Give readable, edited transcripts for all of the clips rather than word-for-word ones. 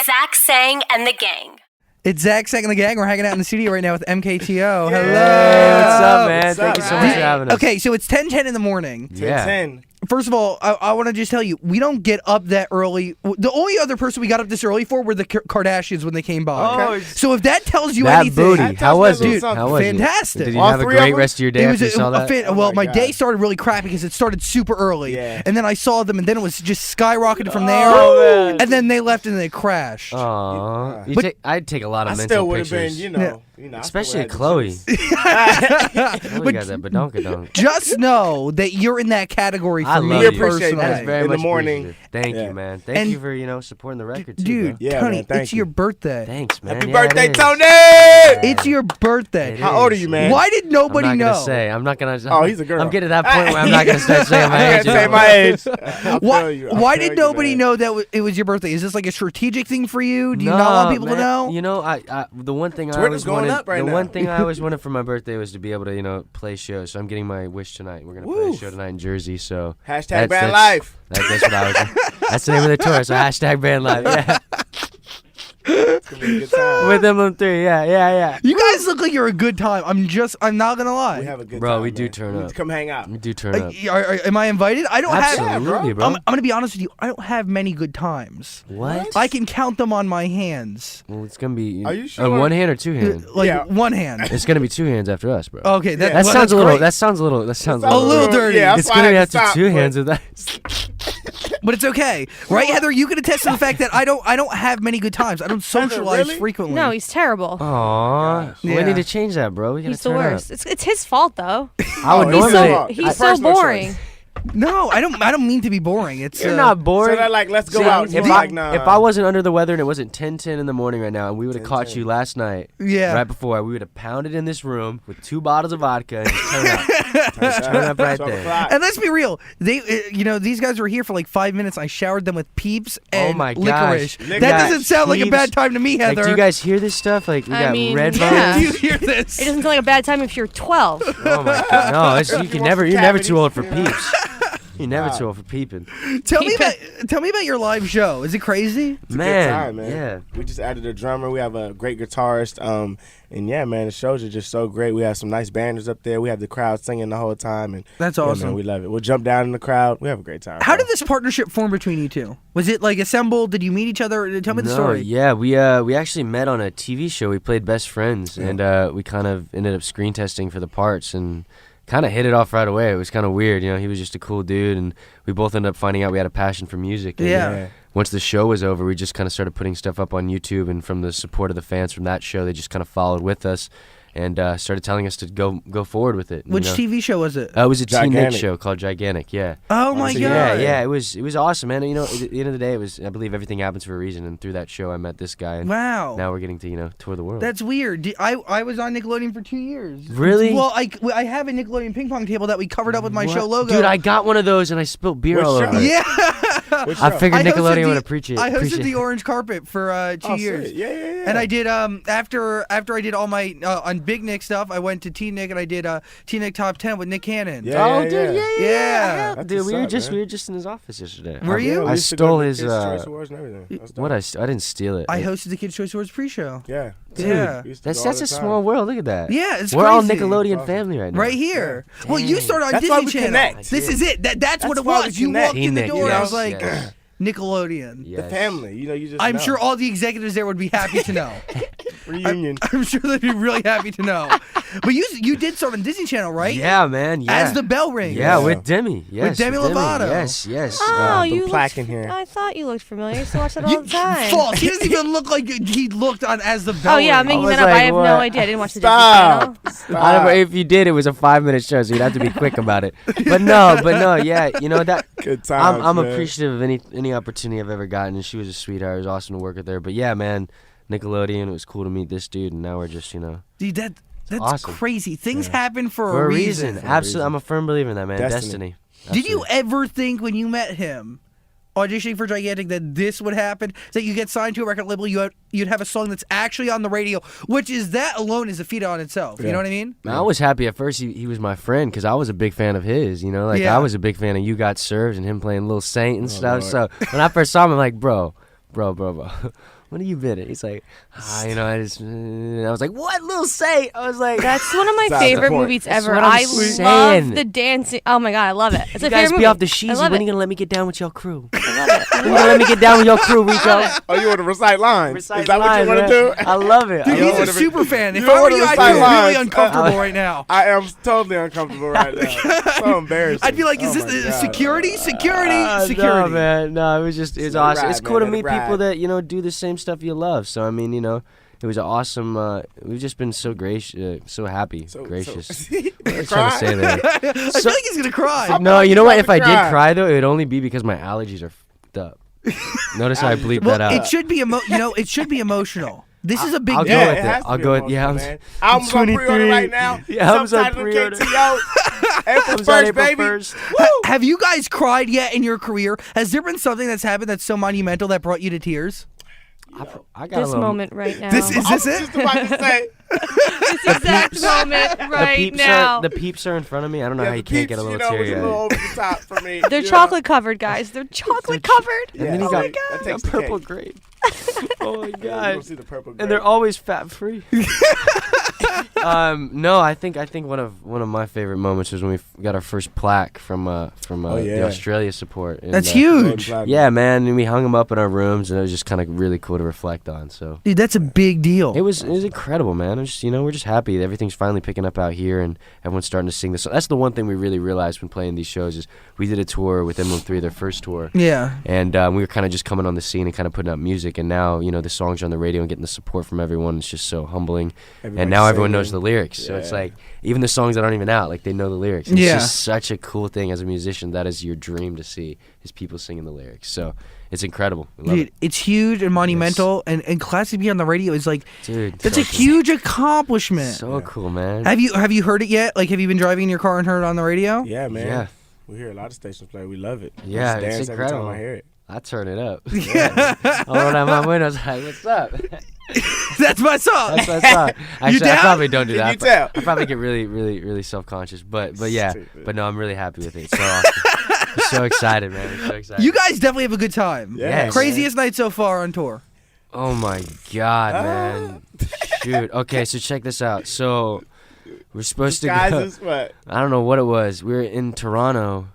Zach Sang and the gang. It's Zach Sang and the gang. We're hanging out in the studio right now with MKTO. Hello. Hey, what's up, man? What's Thank up, you so man? much for having us. Okay, so it's 10:10 in the morning. Yeah. 10. First of all, I want to just tell you, we don't get up that early. The only other person we got up this early for were the Kardashians when they came by. Oh, so if that tells you that anything, booty. How was it? dude, How was fantastic. it? Did you All have a three of great them? rest of your day after you saw that? Well, my God. day started really crappy because it started super early. Yeah. And then I saw them, and then it was just skyrocketed from there. Oh, man. And then they left, and they crashed. Aw. But- I'd take a lot of I mental still would have pictures. been, I Especially still would've Chloe. had the We got that badonkadonk. Just know that you're in that category for I me love you. Appreciate personally. that. That's very In the much morning. appreciative. Thank Yeah. you, man. Thank And- you for, supporting the record, too, Dude, bro. Yeah, Tony, man, thank it's you. your birthday. Thanks, man. Happy Yeah, birthday, it is. Tony! It's your birthday. It How is. old are you, man? Why did nobody I'm not know? gonna say. I'm not gonna. Oh, he's a girl. I'm getting to that point where I'm not gonna start saying my I age. can't say my age. I'll Why, tell you. why did nobody know that it was your birthday? Is this like a strategic thing for you? Do you not want people to know? You know, the one thing I Twitter's always going wanted, up right the now. one thing I always wanted for my birthday was to be able to, play shows. So I'm getting my wish tonight. We're gonna play a Woo. show tonight in Jersey. So Hashtag band life. That's what I was. That's the name of the tour. So hashtag band life. Yeah, It's going to be a good time. with them three. Yeah. You guys look like you're a good time. I'm not gonna lie. We have a good Bro, time, we do man. turn You need up. to come hang out. We do turn up. Am I invited? I don't have. Absolutely, bro. I'm gonna be honest with you. I don't have many good times. What? I can count them on my hands. Well, it's gonna be. Are you On sure? one hand or two hands? Like Yeah. one hand. It's gonna be two hands after us, bro. Okay, Yeah. That well, sounds that's a little. great. That sounds a little. That sounds a little dirty. Yeah, It's that's why gonna I be had to after stop, two but- hands with that. But it's okay, right, Heather? You can attest to the fact that I don't have many good times. I don't socialize really? frequently. No, he's terrible. Aww. We Yeah. need to change that, bro. We gotta He's the turn up. worst. It's his fault though. I would Oh, He's normally. so I- he's so personal boring. choice. No, I don't mean to be boring. It's You're not boring. So they're like, let's go See, out. If He's I, like, nah. if I wasn't under the weather and it wasn't 10:10 in the morning right now, and we would have caught 10:10. you last night, Yeah. right before, we would have pounded in this room with 2 bottles of vodka and just turn up. Just turn up right 12 there. o'clock. And let's be real. They, these guys were here for like 5 minutes. I showered them with Peeps and my gosh. licorice. Licorice. That doesn't sound like a Peeps. bad time to me, Like, Heather. do you guys hear this stuff? Like, we I got mean, red yeah. Do bones. you hear this? It doesn't sound like a bad time if you're 12. Oh my god. No, you can never. You're never too old for Cavities, peeps. You're never too old for peeping. Tell me about your live show. Is it crazy? It's a good time, man. Yeah. We just added a drummer. We have a great guitarist. And yeah, man, the shows are just so great. We have some nice banners up there. We have the crowd singing the whole time, and That's yeah, awesome. man, we love it. We'll jump down in the crowd. We have a great time. How bro. did this partnership form between you two? Was it like assembled? Did you meet each other? Tell me the No, story. Yeah, we actually met on a TV show. We played best friends, and we kind of ended up screen testing for the parts and kind of hit it off right away. It was kind of weird, He was just a cool dude, and we both ended up finding out we had a passion for music. And Yeah. once the show was over, we just kind of started putting stuff up on YouTube, and from the support of the fans from that show, they just kind of followed with us and started telling us to go forward with it. Which TV show was it? It was a Teen Nick Gigantic. show called Gigantic. Yeah. Oh my so god! Yeah, it was awesome, man. At the end of the day, I believe everything happens for a reason, and through that show, I met this guy. And Wow. now we're getting to tour the world. That's weird. I was on Nickelodeon for 2 years. Really? Well, I have a Nickelodeon ping pong table that we covered up with my show logo. Dude, I got one of those and I spilled beer Which all show? over it. yeah. Which I show? figured I hosted Nickelodeon the- would appreciate. I hosted appreciate the orange carpet for 2 Oh, years. sweet. Yeah. And I did after I did all my on Big Nick stuff. I went to Teen Nick and I did Teen Nick Top 10 with Nick Cannon. Yeah. Oh, dude, Yeah. That's Dude, what's we were up, just man. in his office yesterday. Were Yeah, you? we I used to go stole to his, Kids' Choice Awards and everything. That's dope. What I didn't steal it. I hosted the Kids Choice Awards pre-show. Yeah. Dude, Yeah. We used to that's go all a the time. small world. Look at that. Yeah, it's We're all crazy. Nickelodeon Awesome. family right now. Right here. Well, you Dang. started on That's Disney why we Channel. connect. This is it. That's what it why we was. You connect. walked in the Teen door and I was Nick, like, yes. Nickelodeon. Yes. The family. You just I'm know. sure all the executives there would be happy to know. Reunion. I'm sure they'd be really happy to know. But you did start on Disney Channel, right? Yeah, man. Yeah. As the bell rings. Yeah, Yeah. with Demi. Yes, Demi Lovato. Yes. Oh, the you plaque looked, in here. I thought you looked familiar. I used to watch that all You, the time. false. He doesn't even look like he looked on As the Bell Oh yeah, I'm Rings. making was that up. like, I have what? no idea. I didn't watch the Stop. Disney Channel. I don't know, if you did, it was a 5-minute show, so you'd have to be quick about it. But no, yeah, that Good times. I'm man. appreciative of any opportunity I've ever gotten, and she was a sweetheart. It was awesome to work with her. But yeah, man, Nickelodeon, it was cool to meet this dude, and now we're just Dude, that's awesome. crazy. Things happen for for a a reason. reason. Absolutely, I'm a firm believer in that, man. Destiny. Did you Absolutely. ever think when you met him, auditioning for Gigantic, that this would happen? That you get signed to a record label, you'd have a song that's actually on the radio, which is that alone is a feat on itself. You Yeah. know what I mean? I was happy at first he was my friend because I was a big fan of his, Yeah. I was a big fan of You Got Served and him playing Lil Saint and stuff. Lord. So when I first saw him, I'm like, bro, when have you been? He's like, you know, and I was like, what, Lil Say? I was like, That's one of my That's the favorite point. movies That's ever. what I'm I saying. love the dancing. Oh my god, I love it. It's you a guys favorite be movie. off the I sheezy. love When it. you gonna let me get down with your crew? I love it. When you gonna let me get down with your crew, Rico? Oh, you want to recite lines? Recite Is that lines, what you want to man. do? I love it. Dude, I he's love a it. super fan. If you don't I were wanna you, I'd recite feel really lines. uncomfortable right now. I am totally uncomfortable right now. So embarrassing. I'd be like, is Oh this my the God. security? Security? No, Security. man. No, it was awesome. ride, It's cool man. to Let it meet people ride. that, you know, do the same stuff you love. So, I mean, you know, it was an awesome, we've just been so gracious, so happy, gracious. What was I trying to say there? I feel like he's gonna cry. No, you know what? about If to I did cry. cry, though, it would only be because my allergies are fucked up. Notice how I bleeped Well, that out. it should be it should be emotional. This is a big I'll deal. go with it it. has to I'll be go with yeah. emotional, I'm man. Album's on pre-order 23. right now. Yeah, album's on Subtitled pre-order. MKTO. April Comes out 1st, April baby. 1st. Have you guys cried yet in your career? Has there been something that's happened that's so monumental that brought you to tears? I got a This little, moment right now. This is I was this it? just about to say. this exact moment the right peeps now. Are the peeps are in front of me. I don't know Yeah, how the you can't get a peeps, little you know, was teary a little eyed. over the top for me. They're you know. chocolate covered, guys. They're chocolate covered. And then Yeah. he Oh got, my God. That takes the purple cake. grape. Oh my You god! don't see the purple And they're grape. always fat free. No, I think one of my favorite moments was when we got our first plaque from yeah. the Australia support. And, That's Golden huge. Platinum. Yeah, man, and we hung them up in our rooms, and it was just kind of really cool to reflect on. So Dude, that's a big deal. it was incredible, man. It was just, we're just happy that everything's finally picking up out here, and everyone's starting to sing this. That's the one thing we really realized when playing these shows is we did a tour with M3, their first tour. Yeah. And we were kind of just coming on the scene and kind of putting out music, and now the songs are on the radio and getting the support from everyone. It's just so humbling. Everybody's And now everyone singing. knows the lyrics, so it's Yeah. like even the songs that aren't even out, like they know the lyrics. And Yeah. It's just such a cool thing as a musician. That is your dream to see is people singing the lyrics. So it's incredible. We love Dude, it's huge and monumental, and classic be on the radio is like it. Dude, that's so a huge accomplishment. So cool, man. Have you heard it yet? Like, have you been driving in your car and heard it on the radio? Yeah, man. Yeah. We hear a lot of stations play. We love it. We Yeah, just it's dance every incredible. time I hear it. I turn it up. I roll down my windows like, what's up? That's my song. That's what's up. Actually, down? I probably don't do Can that. you tell? I probably get really, really, really self-conscious. But yeah. Stupid. But no, I'm really happy with it. It's so awesome. I'm so excited, man. I'm so excited. You guys definitely have a good time. Yeah, Craziest night so far on tour. Oh my god, man. Shoot. Okay, so check this out. So we're supposed to go. Disguises, what? I don't know what it was. We were in Toronto,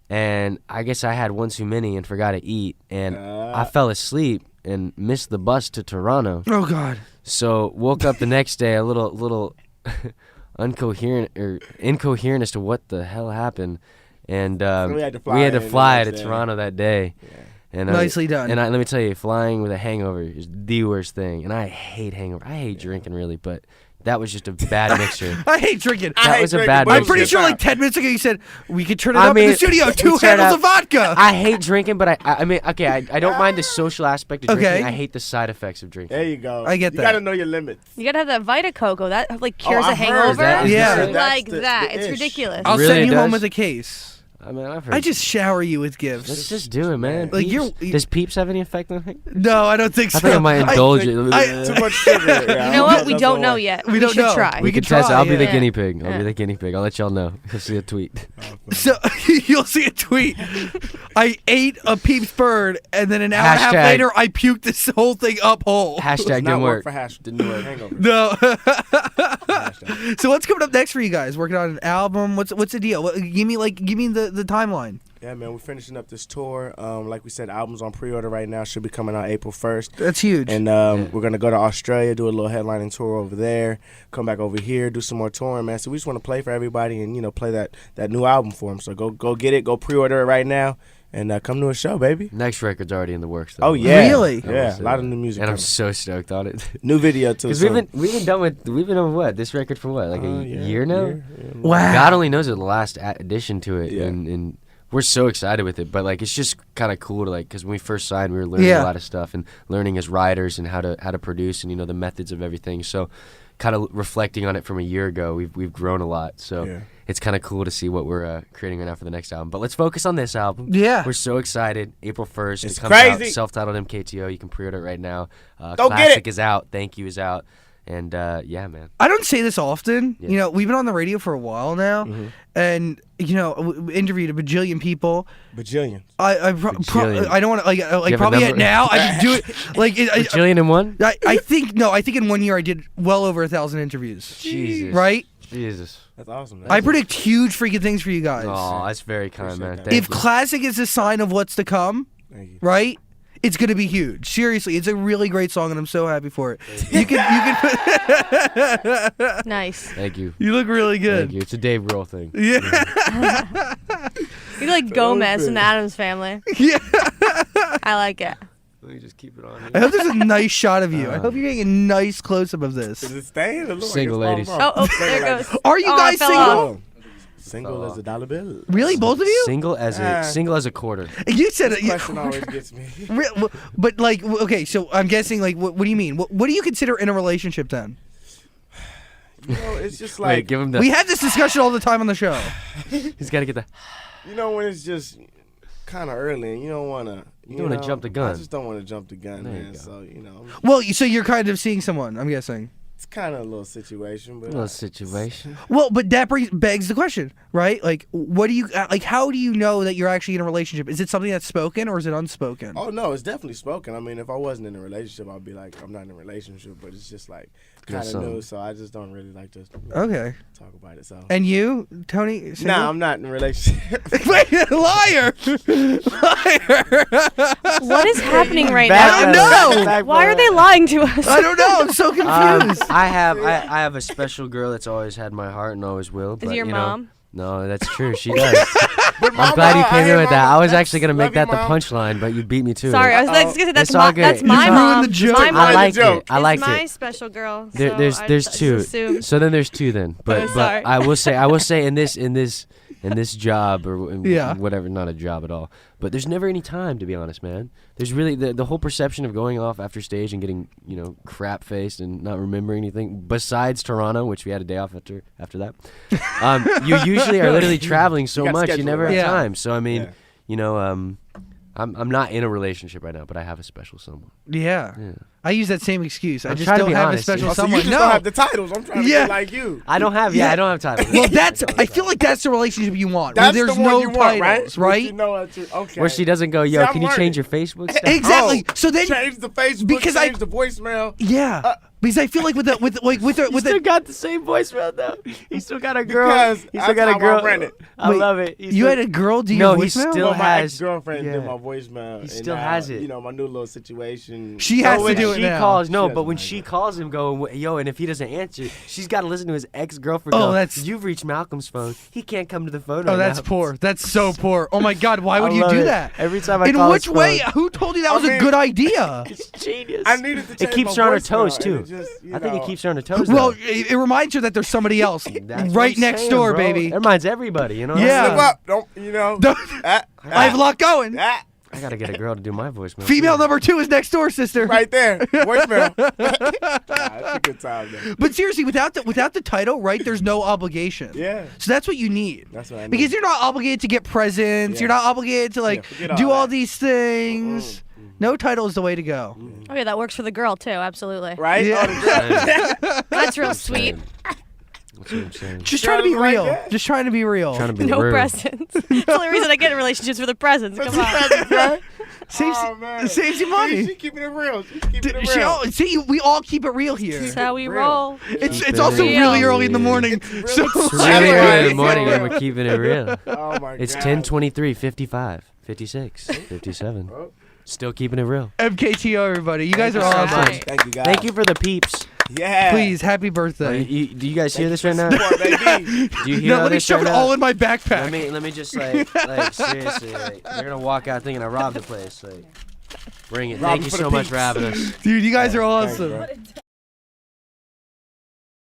and I guess I had one too many and forgot to eat, and I fell asleep and missed the bus to Toronto. Oh God. So woke up the next day a little incoherent as to what the hell happened, and we had to we had to fly fly in to the next day. Toronto that day. Yeah. And Nicely done. And let me tell you, flying with a hangover is the worst thing. And I hate hangover. I hate drinking really, but that was just a bad mixture. I hate drinking. That hate was a drinking, bad but I'm mixture. pretty sure like 10 minutes ago you said we could turn it I up in mean, the studio. 2 we tried handles out- of vodka. I hate drinking, but I mean, okay, I don't mind the social aspect of Okay. drinking. I hate the side effects of drinking. There you go. I get you that. gotta know your limits. You gotta have that Vita Coco. That like cures I've a heard hangover. that. Yeah. That's Like the that. It's ish. ridiculous. I'll Really, send it you home does? with a case. I mean, I've heard. I just shower you with gifts. Let's just do it, man. Like, Peeps? you're- Does Peeps have any effect on it? No, I don't think so. I think I might indulge it. Too much sugar. Yeah, You know what? We that's don't the know one. yet. We don't should know. try. We could can test it. try, I'll be the yeah. guinea pig. I'll Yeah. be the guinea pig. I'll let y'all know. You'll see a tweet. So you'll see a tweet. I ate a Peeps bird, and then an hour and a half Hashtag- later, I puked this whole thing up whole. Hashtag Does didn't not work. for hash. Didn't work. Hangover. No. Hashtag. So what's coming up next for you guys? Working on an album? What's the deal? Give me the timeline. Yeah, man, we're finishing up this tour. Like we said, album's on pre-order right now. Should be coming out April 1st. That's huge. And we're going to go to Australia, do a little headlining tour over there, come back over here, do some more touring, man. So we just want to play for everybody and, play that new album for them. So go get it. Go pre-order it right now and come to a show, baby. Next record's already in the works. Though. Oh, yeah. Really? Yeah, a lot of new music And I'm coming. so stoked on it. New video, too. Because we've been on what this record for what, like a year now. Yeah. Wow. God only knows the last addition to it, Yeah. and we're so excited with it. But like, it's just kind of cool to because when we first signed, we were learning Yeah. a lot of stuff and learning as writers and how to produce and the methods of everything. So, kind of reflecting on it from a year ago, we've grown a lot. So Yeah. it's kind of cool to see what we're creating right now for the next album. But let's focus on this album. Yeah. We're so excited. April 1st. It's it comes out, crazy. self-titled MKTO. You can pre-order it right now. Go get Classic it. is out. Thank You is out. And yeah, man. I don't say this often. Yeah. You know, we've been on the radio for a while now, and you know, interviewed a bajillion people. Bajillions. I Bajillion. I don't want to like have a probably number? now. I just do it like Bajillion and one? I think no. I think in 1 year I did well over 1,000 interviews. Jesus. Right. Jesus. That's awesome. I predict huge freaking things for you guys. Oh, that's very kind, Appreciate man. that. Thank If you. classic is a sign of what's to come, Thank you. right? It's gonna be huge. Seriously, it's a really great song, and I'm so happy for it. You can Nice. Thank you. you look really good. Thank you. It's a Dave Grohl thing. Yeah. You're like Gomez from the Addams Family. Yeah. I like it. Let me just keep it on I hope there's a nice shot of you. I hope you're getting a nice close up of this. Is it staying? It looks like Single it's ladies. falling Oh, off. there it goes. Are you Oh, guys it fell single? off. Oh. Single as a dollar bill. Really, both of you? Single as a quarter. You said it. This question always gets me. But like, okay, so I'm guessing like, what do you mean? What do you consider in a relationship then? You know, it's just Wait, like give him the. We have this discussion all the time on the show. He's got to get the. you know when it's just kind of early and you don't want to. You don't wanna jump the gun. I just don't want to jump the gun, There you man. go. So you know, Well, so you're kind of seeing someone, I'm guessing. it's kind of a little situation, but Little situation. Well, but that begs the question, right? Like, what do you like? How do you know that you're actually in a relationship? Is it something that's spoken or is it unspoken? oh no, it's definitely spoken. I mean, if I wasn't in a relationship, I'd be like, I'm not in a relationship, but it's just like kind of something. new, so I just don't really like to Okay. talk about it. So And you, Tony? Single? nah, I'm not in a relationship. Wait, liar! Liar! What is happening right I now? don't know. Why are they lying to us? I don't know. I'm so confused. I have a special girl that's always had my heart and always will. Is But, it your you know, mom? No, that's true. She does. I'm glad you came in with that. I was actually gonna make that the punchline, but you beat me to Sorry, it. I was like, gonna say that's It's all my good. that's You my ruined mom. the joke. My I mom liked joke. it. I liked is my it. special girl. There, so there's I two. just assumed. So then there's two then. But sorry. I will say in this job or Yeah. whatever, not a job at all. But there's never any time, to be honest, man. There's really the whole perception of going off after stage and getting crap faced and not remembering anything besides Toronto, which we had a day off after that. You usually are literally traveling so You got much, you schedule, never right? have Yeah. time. So I mean, Yeah. I'm not in a relationship right now, but I have a special someone. Yeah. Yeah. I use that same excuse. I I'm just trying to don't be have honest. a special Oh, so someone. you just No. don't have the titles. I'm trying to Yeah. be like you. I don't have. Yeah. I don't have time. Well, I feel like that's the relationship you want. That's where there's the one no you want, titles, right? right? You know what okay. Where she doesn't go, See, yo, I'm can you learning. change your Facebook stuff? Exactly. Oh, So then, change the Facebook, because change the voicemail. yeah, because I feel like with the got the same voicemail though. He still got a girl. Because He still that's got a how I girl. ran it. I Wait, love it. you had a girl do No, your he voicemail? still Well, my has- ex-girlfriend yeah. did my voicemail. He and still now, has it. You know, my new little situation. She has So to when do it she now. calls, no, She but when doesn't she like it. calls him, go, yo, and if he doesn't answer, she's got to listen to his ex-girlfriend. Oh, go, that's- you've reached Malcolm's phone. He can't come to the phone. Oh, right that's now." poor. That's so poor. Oh my God, why would I you love do it. that? Every time I In call which his way? phone. Who told you that I was a mean- good idea? It's genius. I needed to It change keeps my her on her voicemail, toes and too. it just, I think it know, keeps her on her toes. Well, though. it reminds her that there's somebody else That's what right I'm next saying, door, bro. baby. It reminds everybody, you know. Yeah. Slip up. Don't you know? Don't- Ah, I have a lot going. ah, I gotta get a girl to do my voicemail. Female number 2 is next door, sister. right there. Voicemail. That's a good time, though. But seriously, without the title, right? There's no obligation. Yeah. So that's what you need. That's what I need. Because you're not obligated to get presents. Yeah. You're not obligated to like forget all do all that. these things. No title is the way to go. Oh yeah, that works for the girl too. Absolutely. Right? Yeah. Oh, the girl- That's real sweet. That's what I'm saying. Just trying to be Girls like real. that. Just trying to be real. Trying to be No real. presents. That's the only reason I get in relationships for the presents. Come on. Saves, Oh, man. saves you money. She keeping it real. She's keeping it She real. all, see, we all keep it real here. That's how we Real. roll. It's Keep also it really real. early in the morning. So It's really early in the morning and we're keeping it real. Oh, my It's God. 10:23, 55, 56, 57. Still keeping it real. MKTO, everybody. You guys are Thank you so awesome. much. Thank you, guys. Thank you for the peeps. Yeah. Please, happy birthday. Do you guys hear this right now? Support, baby. Do you hear No, all let me this shove right it now? all in my backpack. Let me just like seriously, like, they're gonna walk out thinking I robbed the place. Like, bring it. Rob Thank it you for so the much peeps. for having us. Dude, you guys are Thanks, awesome. bro.